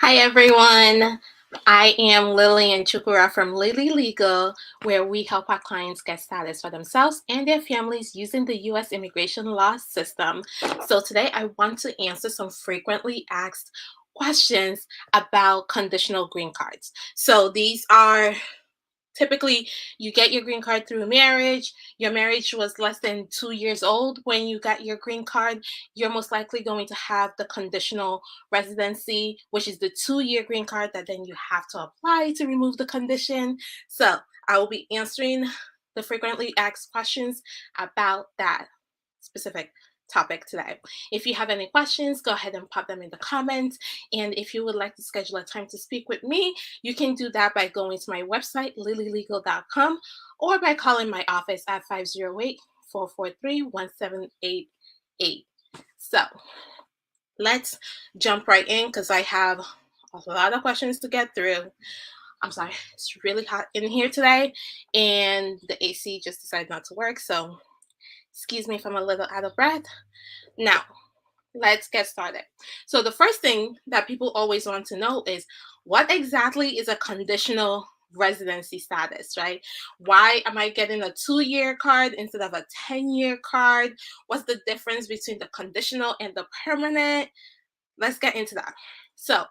Hi everyone. I am Lilian from Lily Legal, where we help our clients get status for themselves and their families using the U.S. immigration law system. So today I want to answer some frequently asked questions about conditional green cards. So these are typically you get your green card through marriage. Your marriage was less than 2 years old when you got your green card. You're most likely going to have the conditional residency, which is the 2-year green card that then you have to apply to remove the condition. So I will be answering the frequently asked questions about that specific topic today. If you have any questions, go ahead and pop them in the comments. And if you would like to schedule a time to speak with me, you can do that by going to my website, lilylegal.com, or by calling my office at 508-443-1788. So let's jump right in because I have a lot of questions to get through. I'm sorry, it's really hot in here today, and the AC just decided not to work. So excuse me if I'm a little out of breath. Now, let's get started. So the first thing that people always want to know is what exactly is a conditional residency status, right? Why am I getting a 2-year card instead of a 10-year card? What's the difference between the conditional and the permanent? Let's get into that. So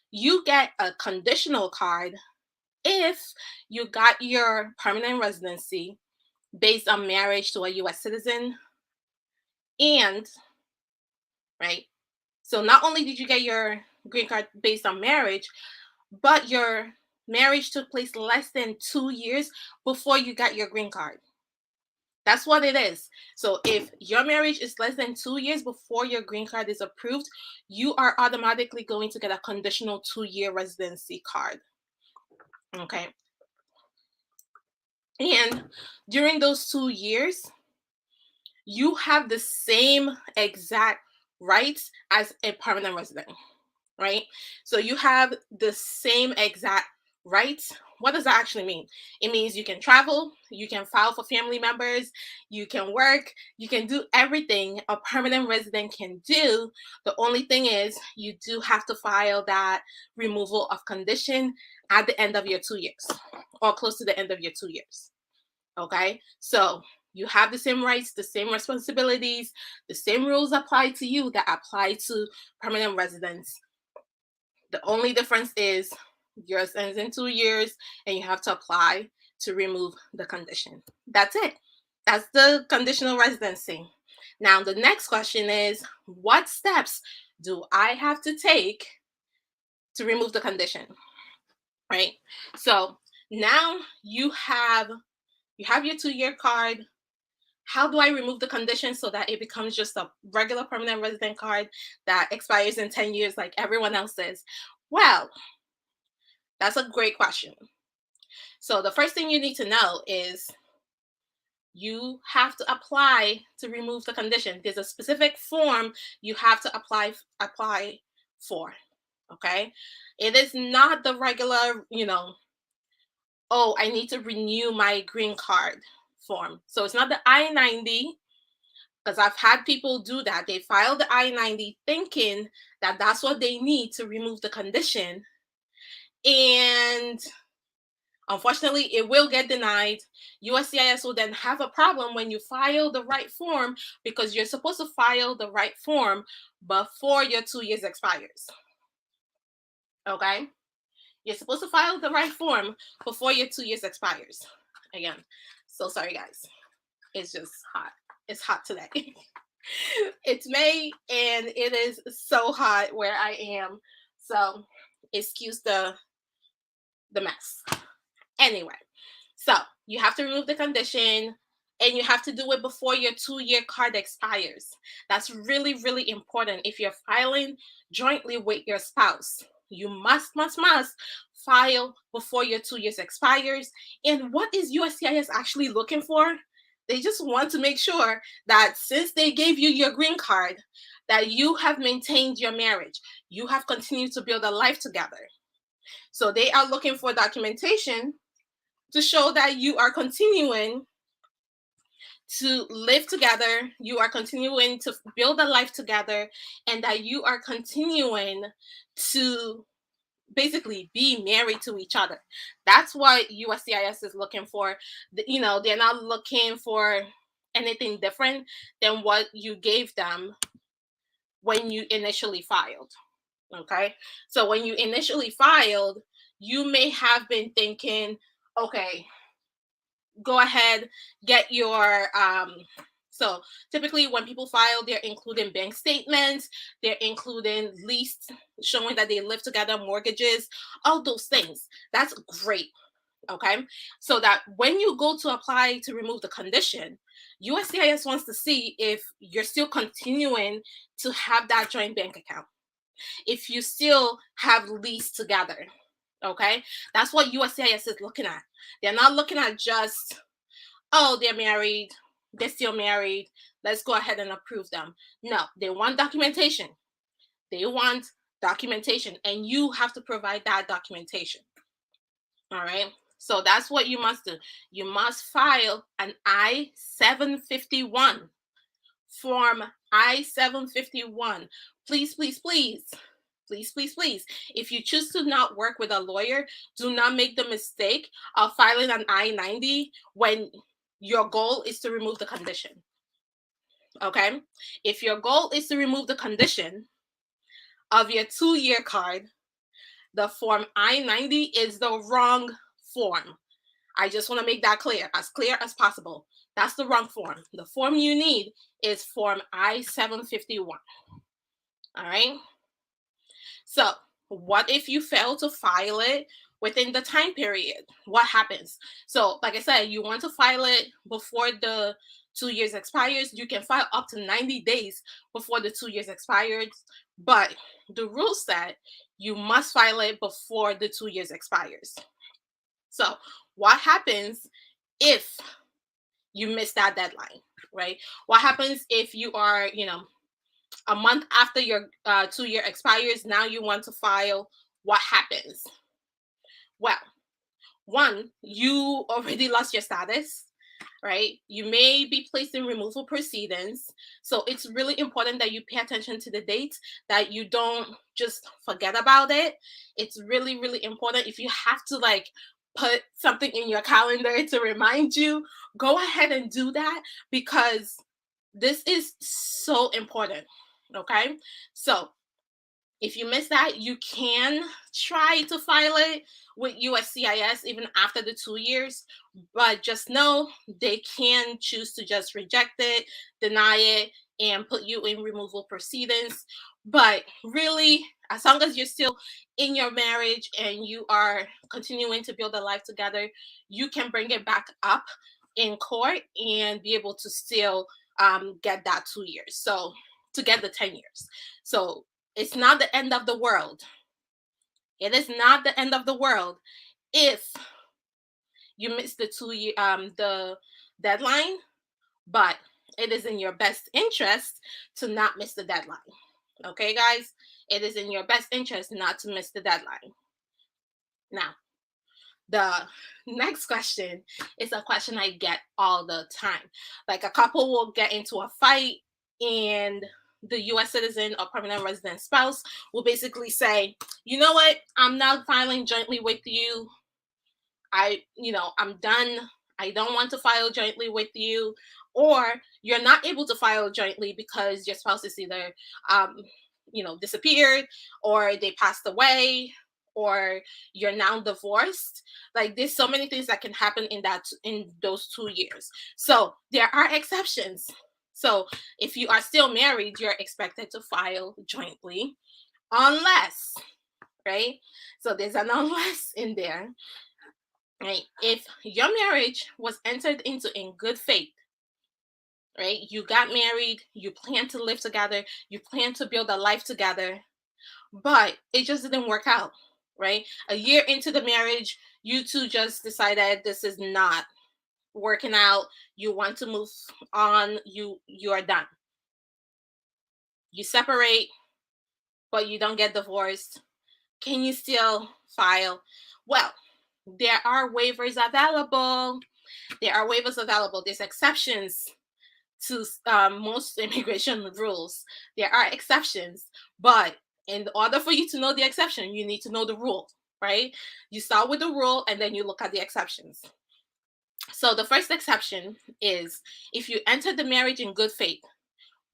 you get a conditional card if you got your permanent residency based on marriage to a U.S. citizen, and right, so not only did you get your green card based on marriage, but your marriage took place less than 2 years before you got your green card. That's what it is. So if your marriage is less than 2 years before your green card is approved, you are automatically going to get a conditional 2-year residency card. Okay. And during those 2 years, you have the same exact rights as a permanent resident, right? So you have the same exact rights. What does that actually mean? It means you can travel, you can file for family members, you can work, you can do everything a permanent resident can do. The only thing is you do have to file that removal of condition at the end of your 2 years or close to the end of your 2 years. Okay, so you have the same rights, the same responsibilities, the same rules apply to you that apply to permanent residents. The only difference is yours ends in 2 years and you have to apply to remove the condition. That's it. That's the conditional residency. Now, the next question is, what steps do I have to take to remove the condition? Right? So now you have your 2-year card. How do I remove the condition so that it becomes just a regular permanent resident card that expires in 10 years like everyone else's? Well, that's a great question. So the first thing you need to know is you have to apply to remove the condition. There's a specific form you have to apply for. Okay? It is not the regular, oh, I need to renew my green card form. So it's not the I-90, because I've had people do that. They file the I-90 thinking that that's what they need to remove the condition. And unfortunately, it will get denied. USCIS will then have a problem when you file the right form, because you're supposed to file the right form before your 2 years expires. Okay? You're supposed to file the right form before your 2 years expires. Again, so sorry, guys. It's just hot. It's hot today. It's May and it is so hot where I am. So excuse the mess. Anyway, so you have to remove the condition and you have to do it before your 2-year card expires. That's really, really important. If you're filing jointly with your spouse, you must file before your 2 years expires. And what is USCIS actually looking for? They just want to make sure that since they gave you your green card, that you have maintained your marriage. You have continued to build a life together. So they are looking for documentation to show that you are continuing to live together, you are continuing to build a life together, and that you are continuing to basically be married to each other. That's what USCIS is looking for. You know, they're not looking for anything different than what you gave them when you initially filed. Okay. So when you initially filed, you may have been thinking, okay, go ahead, get your so typically when people file, they're including bank statements, they're including lease showing that they live together, mortgages, all those things. That's great. Okay. So that when you go to apply to remove the condition, USCIS wants to see if you're still continuing to have that joint bank account, if you still have lease together. Okay. That's what USCIS is looking at. They're not looking at just, oh, they're married, they're still married, let's go ahead and approve them. No, they want documentation. They want documentation, and you have to provide that documentation. All right. So that's what you must do. You must file an I-751 form. I-751. Please, please, please. Please, please, please. If you choose to not work with a lawyer, do not make the mistake of filing an I-90 when your goal is to remove the condition. Okay? If your goal is to remove the condition of your 2-year card, the form I-90 is the wrong form. I just want to make that clear as possible. That's the wrong form. The form you need is form I-751. All right? So, what if you fail to file it within the time period? What happens? So, like I said, you want to file it before the 2 years expires. You can file up to 90 days before the 2 years expires, but the rule said you must file it before the 2 years expires. So, what happens if you miss that deadline, right? What happens if you are, a month after your 2-year expires, now you want to file? What happens? Well, one, you already lost your status, right? You may be placed in removal proceedings. So it's really important that you pay attention to the dates, that you don't just forget about it. It's really, really important. If you have to put something in your calendar to remind you, go ahead and do that, because this is so important. Okay. So if you miss that, you can try to file it with USCIS even after the 2 years, but just know they can choose to just reject it, deny it, and put you in removal proceedings. But really, as long as you're still in your marriage and you are continuing to build a life together, you can bring it back up in court and be able to still get that 2 years. So to get the 10 years. So it's not the end of the world. It is not the end of the world if you miss the the deadline, but it is in your best interest to not miss the deadline. Okay, guys? It is in your best interest not to miss the deadline. Now, the next question is a question I get all the time. Like, a couple will get into a fight, and the US citizen or permanent resident spouse will basically say, you know what, I'm not filing jointly with you. I'm done. I don't want to file jointly with you. Or you're not able to file jointly because your spouse is either disappeared, or they passed away, or you're now divorced. Like, there's so many things that can happen in those 2 years. So there are exceptions. So if you are still married, you're expected to file jointly, unless, right? So there's an unless in there, right? If your marriage was entered into in good faith, right? You got married, you plan to live together, you plan to build a life together, but it just didn't work out, right? A year into the marriage, you two just decided this is not working out. You want to move on. You are done. You separate, but you don't get divorced. Can you still file? Well, there are waivers available. There's exceptions to most immigration rules. There are exceptions, but in order for you to know the exception, you need to know the rule, right? You start with the rule and then you look at the exceptions. So the first exception is if you enter the marriage in good faith,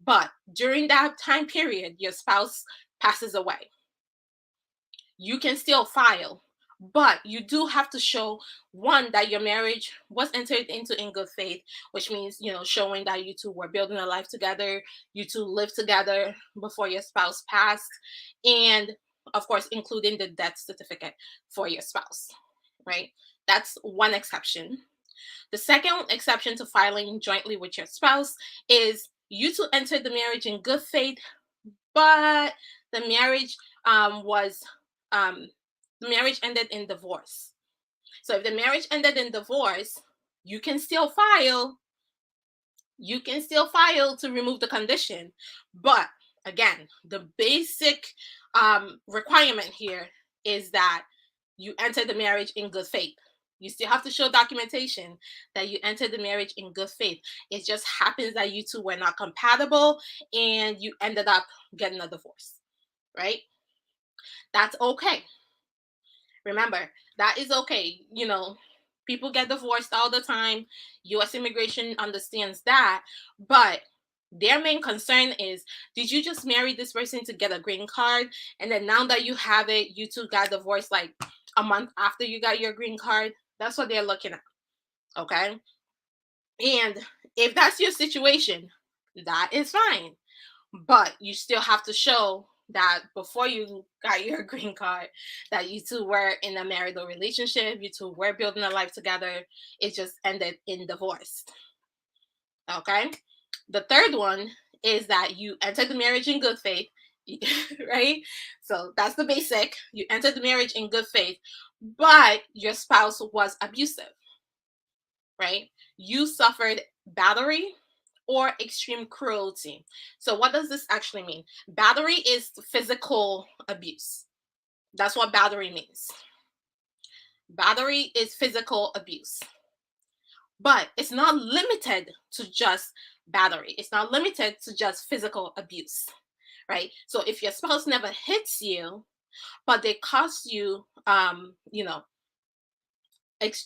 but during that time period, your spouse passes away, you can still file, but you do have to show one that your marriage was entered into in good faith, which means, showing that you two were building a life together, you two lived together before your spouse passed, and of course including the death certificate for your spouse, right? That's one exception. The second exception to filing jointly with your spouse is you two entered the marriage in good faith, but the marriage was um, the marriage ended in divorce. So if the marriage ended in divorce, you can still file. You can still file to remove the condition, but again, the basic requirement here is that you enter the marriage in good faith. You still have to show documentation that you entered the marriage in good faith. It just happens that you two were not compatible and you ended up getting a divorce, right? That's okay. Remember, that is okay. People get divorced all the time. US immigration understands that. But their main concern is, did you just marry this person to get a green card? And then now that you have it, you two got divorced like a month after you got your green card? That's what they're looking at. Okay. And if that's your situation, that is fine. But you still have to show that before you got your green card, that you two were in a marital relationship, you two were building a life together. It just ended in divorce. Okay. The third one is that you entered the marriage in good faith, right? So that's the basic. You entered the marriage in good faith, but your spouse was abusive, right? You suffered battery or extreme cruelty. So, what does this actually mean? Battery is physical abuse. That's what battery means. Battery is physical abuse. But it's not limited to just battery, it's not limited to just physical abuse, right? So, if your spouse never hits you, but they cause you,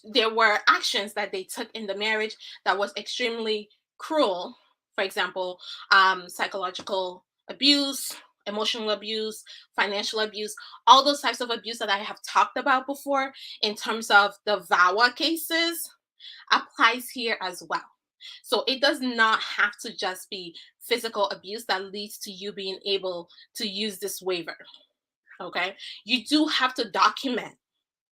there were actions that they took in the marriage that was extremely cruel. For example, psychological abuse, emotional abuse, financial abuse, all those types of abuse that I have talked about before in terms of the VAWA cases applies here as well. So it does not have to just be physical abuse that leads to you being able to use this waiver. Okay. You do have to document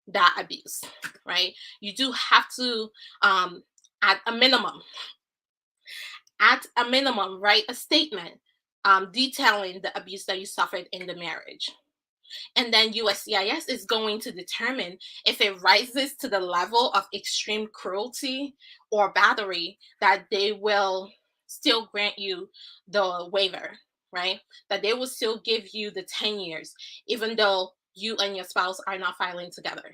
that abuse, right? You do have to, at a minimum, write a statement detailing the abuse that you suffered in the marriage. And then USCIS is going to determine if it rises to the level of extreme cruelty or battery, that they will still grant you the waiver, right? That they will still give you the 10 years, even though you and your spouse are not filing together.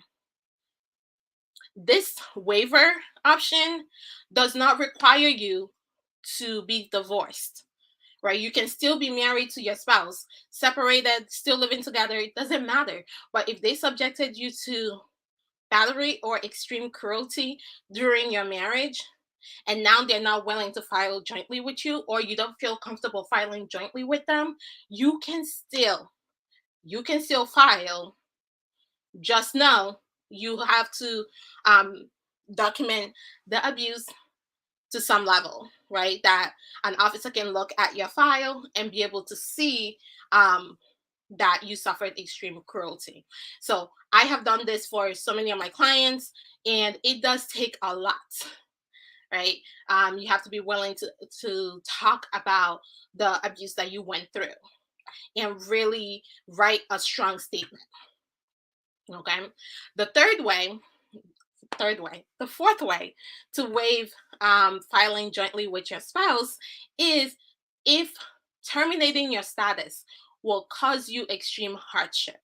This waiver option does not require you to be divorced, right? You can still be married to your spouse, separated, still living together. It doesn't matter. But if they subjected you to battery or extreme cruelty during your marriage, and now they're not willing to file jointly with you, or you don't feel comfortable filing jointly with them, you can still file. Just know you have to document the abuse to some level, right? That an officer can look at your file and be able to see that you suffered extreme cruelty. So I have done this for so many of my clients, and it does take a lot, right? You have to be willing to talk about the abuse that you went through and really write a strong statement. Okay. The the fourth way to waive filing jointly with your spouse is if terminating your status will cause you extreme hardship.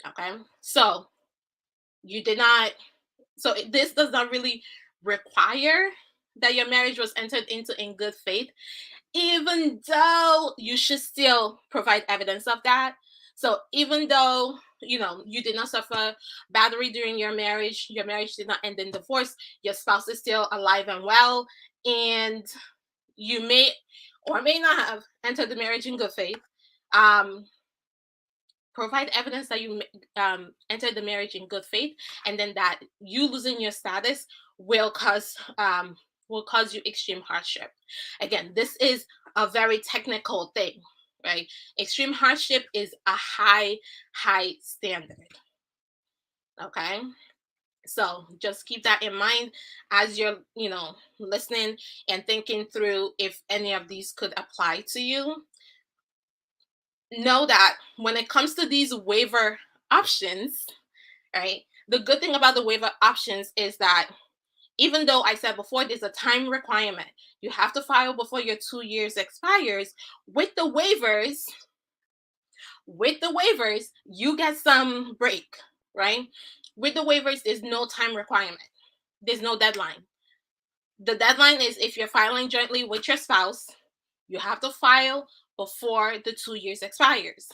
Okay. So you did not, this does not really require that your marriage was entered into in good faith. even though you should still provide evidence of that. So even though you did not suffer battery during your marriage did not end in divorce, your spouse is still alive and well, and you may or may not have entered the marriage in good faith. Um, Provide evidence that you entered the marriage in good faith, and then that you losing your status will cause you extreme hardship. Again, this is a very technical thing, right? Extreme hardship is a high standard. Okay, so just keep that in mind as you're listening and thinking through if any of these could apply to you. Know that when it comes to these waiver options, right? The good thing about the waiver options is that even though I said before there's a time requirement, you have to file before your 2 years expires. With the waivers, you get some break, right? With the waivers, there's no time requirement. There's no deadline. The deadline is if you're filing jointly with your spouse, you have to file before the 2 years expires.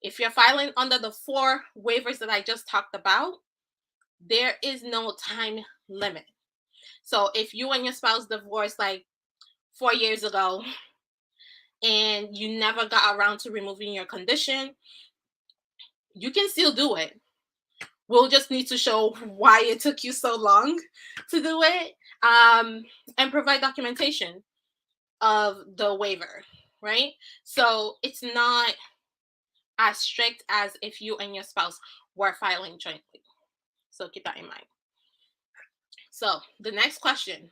If you're filing under the 4 waivers that I just talked about, there is no time limit. So if you and your spouse divorced like 4 years ago and you never got around to removing your condition, you can still do it. We'll just need to show why it took you so long to do it, and provide documentation of the waiver, right? So it's not as strict as if you and your spouse were filing jointly. So keep that in mind. So the next question,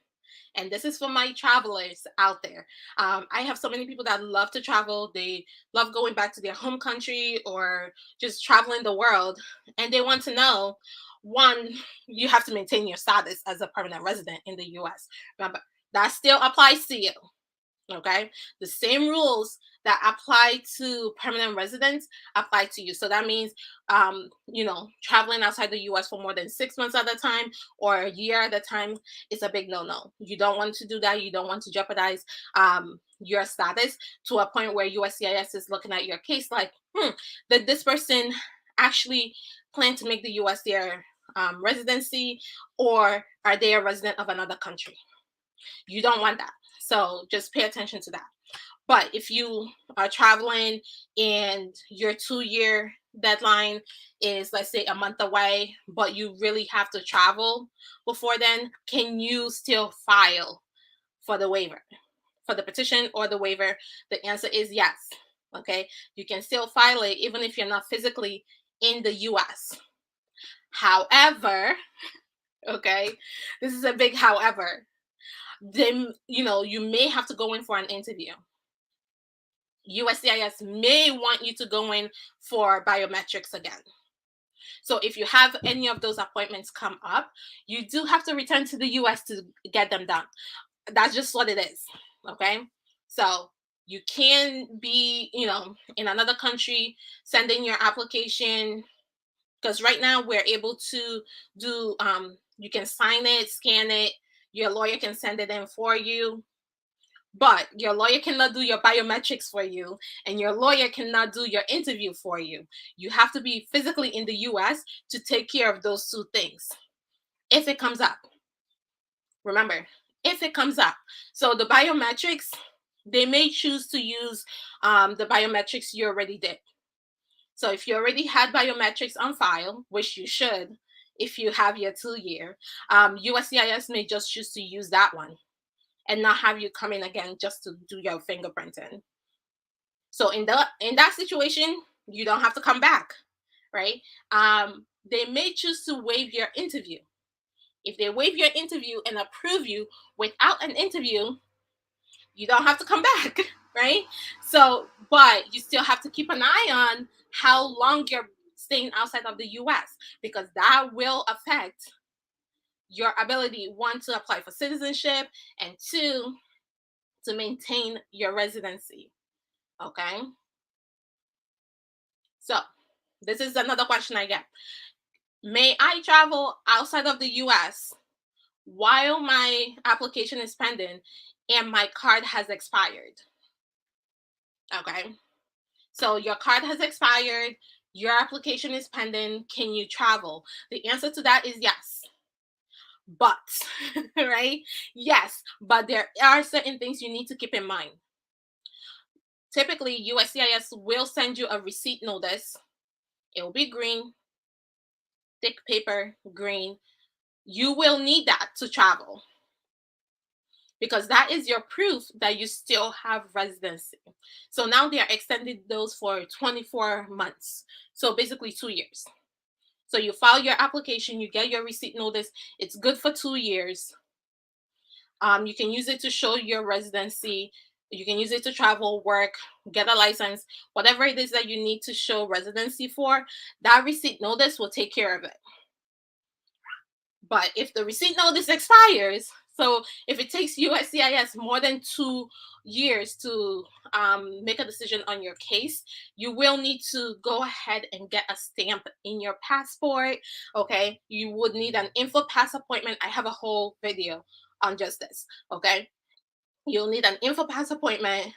and this is for my travelers out there. I have so many people that love to travel. They love going back to their home country or just traveling the world. And they want to know, one, you have to maintain your status as a permanent resident in the US. Remember, that still applies to you. Okay, the same rules that apply to permanent residents apply to you. So that means traveling outside the US for more than 6 months at a time or a year at a time is a big no. You don't want to do that. You don't want to jeopardize your status to a point where USCIS is looking at your case like, did this person actually plan to make the US their residency, or are they a resident of another country? You don't want that. So just pay attention to that. But if you are traveling and your 2 year deadline is, let's say, a month away, but you really have to travel before then, can you still file for the waiver, for the petition or the waiver? The answer is yes. Okay, you can still file it even if you're not physically in the US. However, okay, this is a big however. Then you may have to go in for an interview. USCIS may want you to go in for biometrics again. So if you have any of those appointments come up, you do have to return to the US to get them done. That's just what it is. Okay, so you can be in another country sending your application, because right now we're able to do you can sign it, scan it, your lawyer can send it in for you, but your lawyer cannot do your biometrics for you, and your lawyer cannot do your interview for you. You have to be physically in the US to take care of those 2 things if it comes up. Remember, if it comes up. So the biometrics, they may choose to use the biometrics you already did. So if you already had biometrics on file, which you should, if you have your 2 year, USCIS may just choose to use that one and not have you come in again just to do your fingerprinting. So in that situation, you don't have to come back, right? They may choose to waive your interview. If they waive your interview and approve you without an interview, you don't have to come back, right? So, but you still have to keep an eye on how long you're staying outside of the US, because that will affect your ability, one, to apply for citizenship, and two, to maintain your residency. Okay. So this is another question I get. May I travel outside of the US while my application is pending and my card has expired. Okay. So your card has expired, your application is pending. Can you travel? The answer to that is yes. But, right? Yes, but there are certain things you need to keep in mind. Typically, USCIS will send you a receipt notice. It will be green, thick paper, green. You will need that to travel because that is your proof that you still have residency. So now they are extending those for 24 months. So basically 2 years. So you file your application, you get your receipt notice. It's good for 2 years. You can use it to show your residency. You can use it to travel, work, get a license, whatever it is that you need to show residency for. That receipt notice will take care of it. But if the receipt notice expires, so if it takes USCIS more than 2 years to make a decision on your case, you will need to go ahead and get a stamp in your passport. Okay, you would need an info pass appointment. I have a whole video on just this. Okay, you'll need an info pass appointment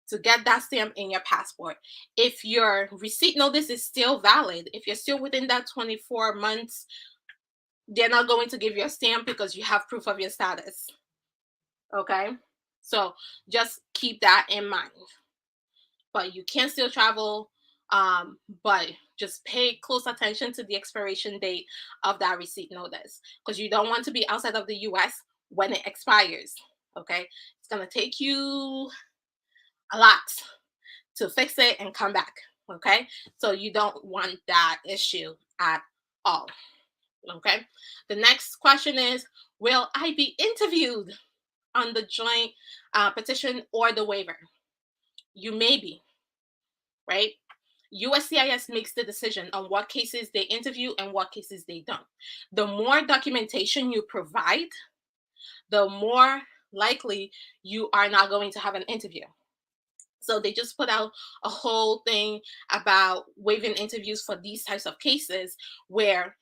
to get that stamp in your passport. If your receipt notice is still valid, if you're still within that 24 months, they're not going to give you a stamp because you have proof of your status. Okay, so just keep that in mind. But you can still travel, but just pay close attention to the expiration date of that receipt notice because you don't want to be outside of the US when it expires. Okay, it's going to take you a lot to fix it and come back. Okay, so you don't want that issue at all. Okay, the next question is, will I be interviewed on the joint petition or the waiver? You may be, right? USCIS makes the decision on what cases they interview and what cases they don't. The more documentation you provide, the more likely you are not going to have an interview. So they just put out a whole thing about waiving interviews for these types of cases where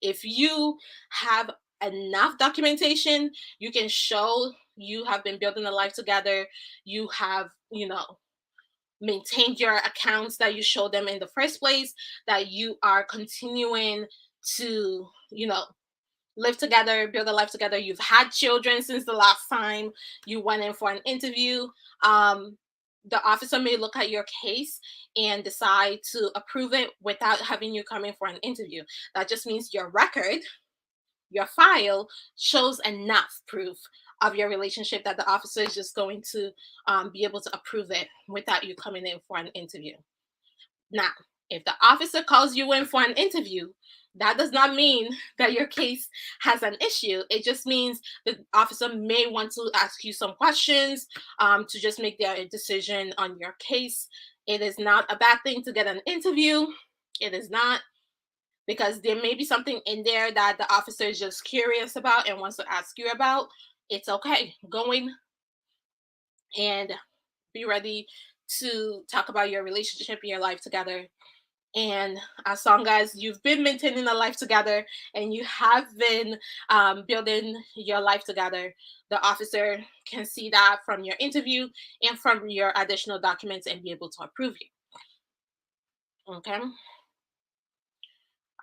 if you have enough documentation, you can show you have been building a life together, you have, maintained your accounts that you showed them in the first place, that you are continuing to, live together, build a life together. You've had children since the last time you went in for an interview. The officer may look at your case and decide to approve it without having you come in for an interview. That just means your record, your file shows enough proof of your relationship that the officer is just going to be able to approve it without you coming in for an interview. Now, if the officer calls you in for an interview, that does not mean that your case has an issue. It just means the officer may want to ask you some questions to just make their decision on your case. It is not a bad thing to get an interview. It is not, because there may be something in there that the officer is just curious about and wants to ask you about. It's okay. Go in and be ready to talk about your relationship and your life together. And as long as you've been maintaining a life together and you have been building your life together, the officer can see that from your interview and from your additional documents and be able to approve you. Okay.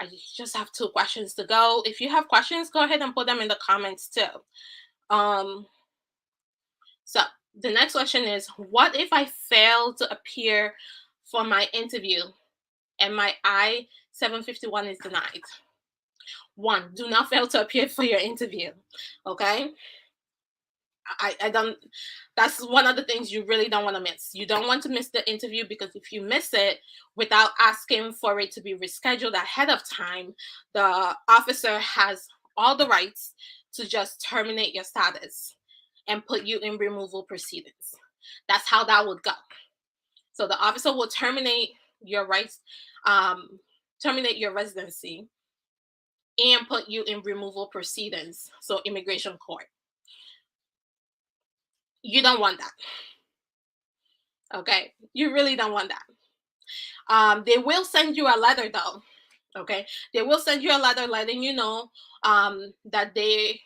I just have 2 questions to go. If you have questions, go ahead and put them in the comments too. So the next question is, what if I fail to appear for my interview and my I-751 is denied? 1, do not fail to appear for your interview. Okay. I don't, that's one of the things you really don't want to miss. You don't want to miss the interview, because if you miss it without asking for it to be rescheduled ahead of time, the officer has all the rights to just terminate your status and put you in removal proceedings. That's how that would go. So the officer will terminate your rights, terminate your residency, and put you in removal proceedings, so immigration court. You don't want that. Okay, you really don't want that. They will send you a letter though. Okay, they will send you a letter letting you know that they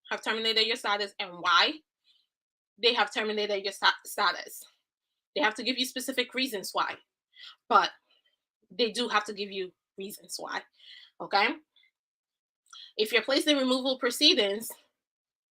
have terminated your status and why. they have terminated your status. They have to give you specific reasons why, but they do have to give you reasons why. Okay? If you're placed in removal proceedings,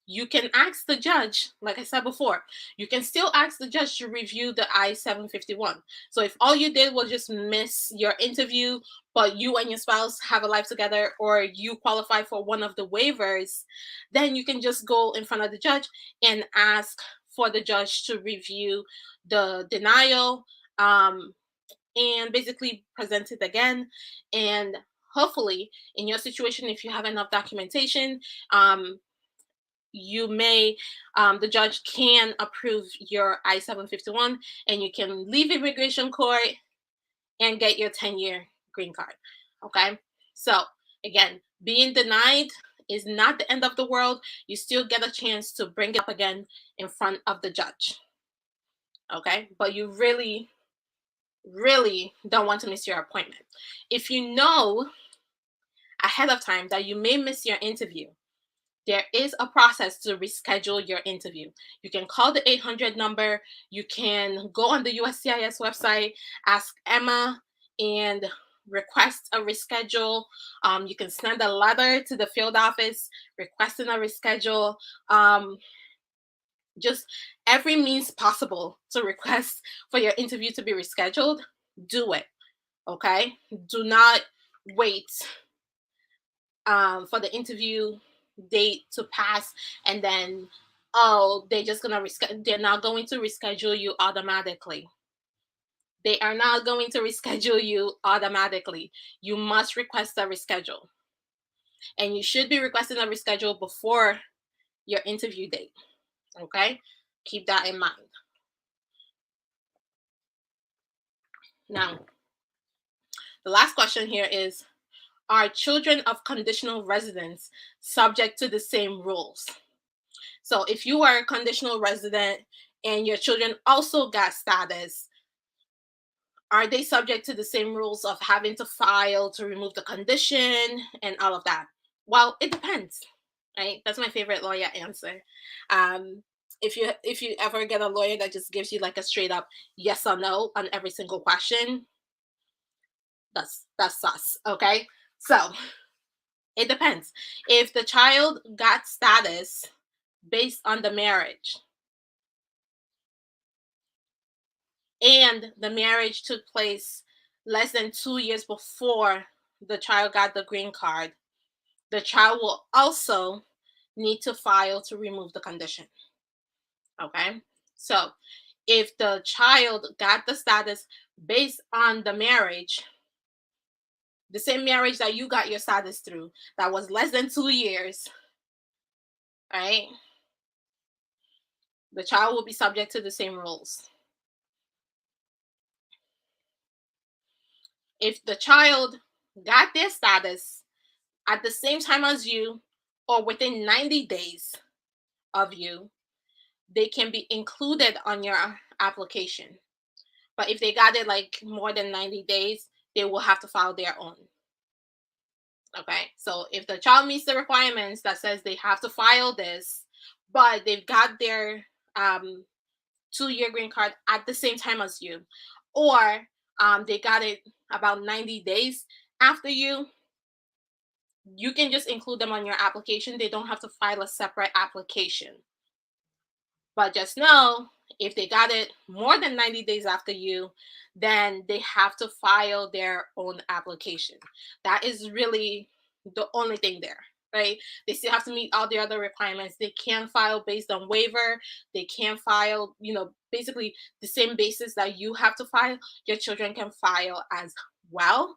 you can ask the judge, like I said before, you can still ask the judge to review the I-751. So if all you did was just miss your interview, but you and your spouse have a life together, or you qualify for one of the waivers, then you can just go in front of the judge and ask for the judge to review the denial, and basically present it again. And hopefully, in your situation, if you have enough documentation, you may the judge can approve your I-751, and you can leave immigration court and get your 10-year green card. Okay, so again, being denied is not the end of the world. You still get a chance to bring it up again in front of the judge. Okay, but you really don't want to miss your appointment. If you know ahead of time that you may miss your interview, there is a process to reschedule your interview. You can call the 800 number. You can go on the USCIS website, ask Emma, and request a reschedule. You can send a letter to the field office requesting a reschedule. Just every means possible to request for your interview to be rescheduled. Do it. Okay? Do not wait for the interview date to pass, and then they're not going to reschedule you automatically. They are not going to reschedule you automatically. You must request a reschedule, and you should be requesting a reschedule before your interview date. Okay, keep that in mind. Now, the last question here is, are children of conditional residents subject to the same rules? So if you are a conditional resident and your children also got status, are they subject to the same rules of having to file to remove the condition and all of that? Well, it depends, right? That's my favorite lawyer answer. If you ever get a lawyer that just gives you like a straight up yes or no on every single question, that's sus. Okay, so it depends. If the child got status based on the marriage, and the marriage took place less than 2 years before the child got the green card, the child will also need to file to remove the condition. Okay, so if the child got the status based on the marriage, the same marriage that you got your status through, that was less than 2 years, right? The child will be subject to the same rules. If the child got their status at the same time as you, or within 90 days of you, they can be included on your application. But if they got it like more than 90 days, they will have to file their own. Okay, so if the child meets the requirements that says they have to file this, but they've got their 2-year green card at the same time as you, or they got it about 90 days after you, you can just include them on your application. They don't have to file a separate application. But just know, if they got it more than 90 days after you, then they have to file their own application. That is really the only thing there, right? They still have to meet all the other requirements. They can file based on waiver. They can file, basically the same basis that you have to file, your children can file as well.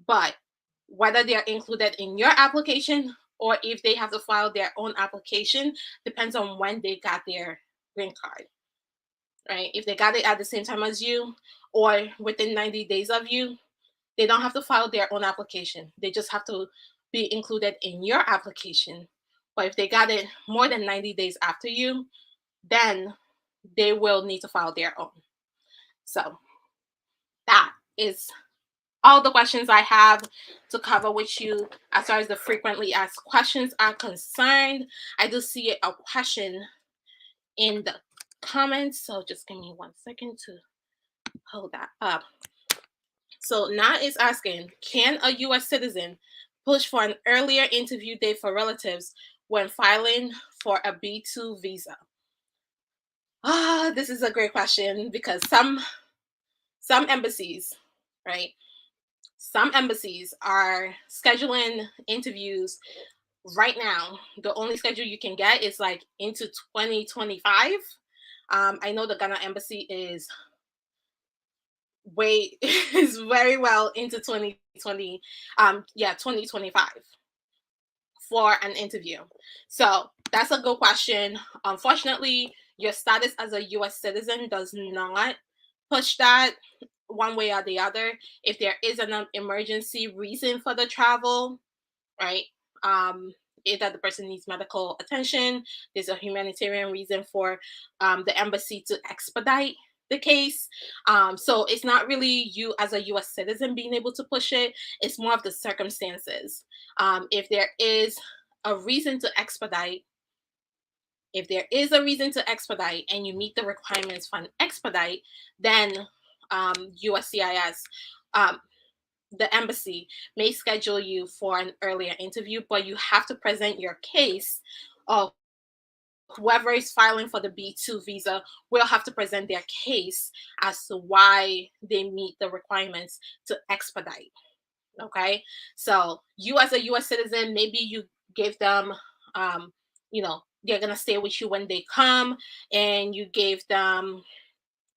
But whether they are included in your application or if they have to file their own application depends on when they got their green card, right? If they got it at the same time as you or within 90 days of you, they don't have to file their own application. They just have to be included in your application. But if they got it more than 90 days after you, then they will need to file their own. So that is all the questions I have to cover with you as far as the frequently asked questions are concerned. I do see a question in the comments. So just give me 1 second to hold that up. So Na is asking, can a U.S. citizen push for an earlier interview date for relatives when filing for a B2 visa? This is a great question because some embassies, right? Some embassies are scheduling interviews right now. The only schedule you can get is like into 2025. I know the Ghana embassy is way is very well into 2020, 2025 for an interview. So that's a good question. Unfortunately, your status as a US citizen does not push that one way or the other. If there is an emergency reason for the travel, right? Um, Either the person needs medical attention, there's a humanitarian reason for the embassy to expedite the case. So it's not really you as a US citizen being able to push it, it's more of the circumstances. If there is a reason to expedite, if there is a reason to expedite and you meet the requirements for an expedite, then USCIS, um, the embassy may schedule you for an earlier interview, but you have to present your case, or whoever is filing for the B2 visa will have to present their case as to why they meet the requirements to expedite. Okay, so you as a US citizen, maybe you gave them, they're gonna stay with you when they come, and you gave them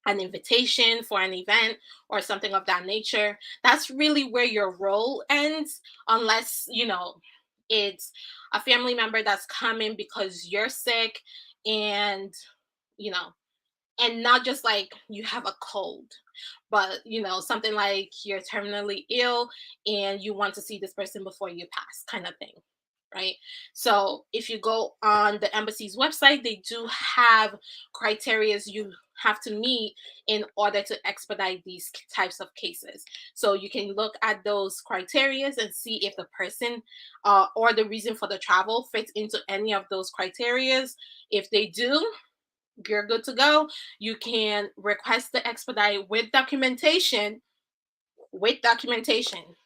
an invitation for an event or something of that nature. That's really where your role ends, unless, it's a family member that's coming because you're sick, and, you know, and not just like you have a cold, but, something like you're terminally ill and you want to see this person before you pass, kind of thing. Right. So if you go on the embassy's website, they do have criterias you have to meet in order to expedite these types of cases. So you can look at those criterias and see if the person or the reason for the travel fits into any of those criterias. If they do, you're good to go. You can request the expedite with documentation.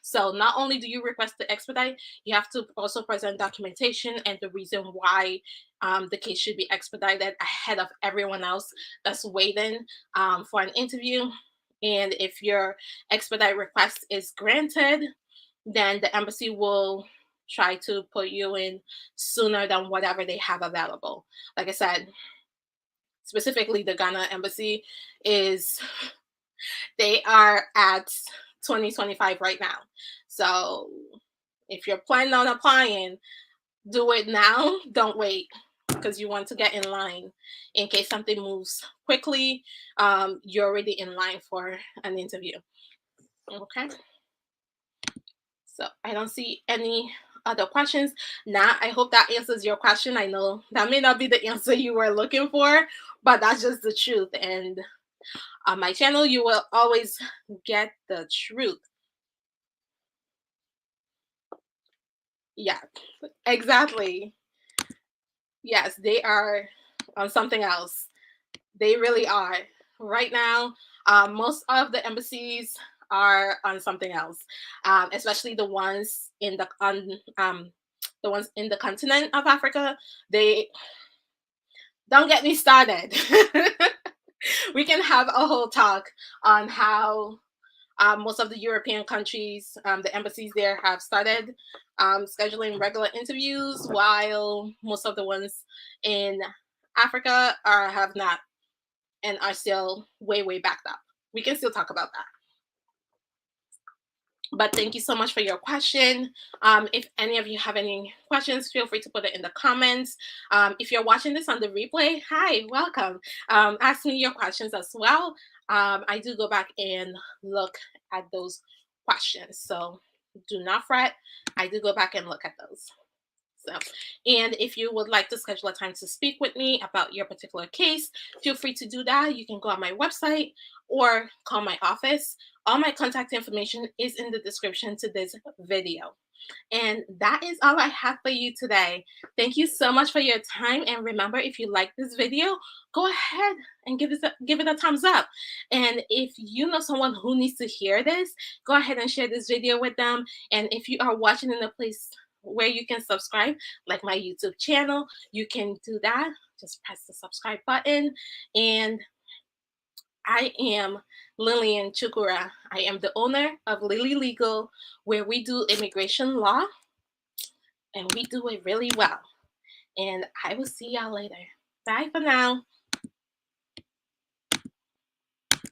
So not only do you request the expedite, you have to also present documentation and the reason why the case should be expedited ahead of everyone else that's waiting for an interview. And if your expedite request is granted, then the embassy will try to put you in sooner than whatever they have available. Like I said, specifically the Ghana embassy they are at 2025 right now. So if you're planning on applying, do it now. Don't wait, because you want to get in line in case something moves quickly. You're already in line for an interview. Okay. So I don't see any other questions. Now, I hope that answers your question. I know that may not be the answer you were looking for, but that's just the truth. And on my channel, you will always get the truth. Yeah, exactly. Yes, they are on something else. They really are. Right now, most of the embassies are on something else, especially the ones in the continent of Africa. They don't get me started. We can have a whole talk on how most of the European countries, the embassies there have started scheduling regular interviews, while most of the ones in Africa have not, and are still way, way backed up. We can still talk about that. But thank you so much for your question. If any of you have any questions, feel free to put it in the comments. If you're watching this on the replay, hi, welcome. Ask me your questions as well. I do go back and look at those questions. So do not fret. I do go back and look at those. So, and if you would like to schedule a time to speak with me about your particular case, feel free to do that. You can go on my website or call my office. All my contact information is in the description to this video. And that is all I have for you today. Thank you so much for your time. And remember, if you like this video, go ahead and give it a thumbs up. And if you know someone who needs to hear this, go ahead and share this video with them. And if you are watching in a place where you can subscribe, like my YouTube channel, you can do that. Just press the subscribe button. And I am Lilian Chukura. I am the owner of Lily Legal, where we do immigration law and we do it really well. And I will see y'all later. Bye for now.